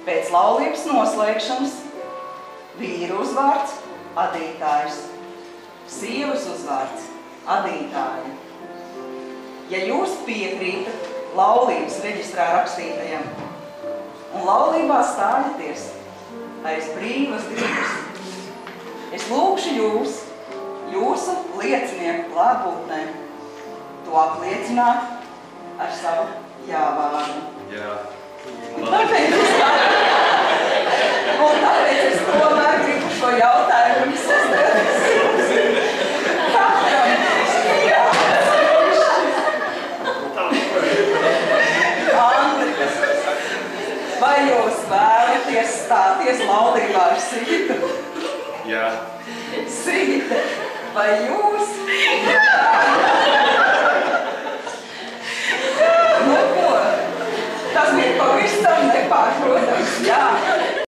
Pēc laulības noslēgšanas vīru uzvārds adītājs, sievas uzvārds adītāja. Ja jūs piekrītat laulības reģistrā rakstītajam un laulībā stājaties aiz brīvas gribas, es lūkšu jūs, jūsu liecinieku klātbūtnē, to apliecināt ar savu jā-vārdu. Jā. Un tāpēc es tomēr gribu šo jautājumu jums uzdot. Andri, vai jūs vēlaties stāties laulībā ar Sigitu? Jā. Sigita, vai jūs? Nu ko? Tas bija pavisam nepārāk.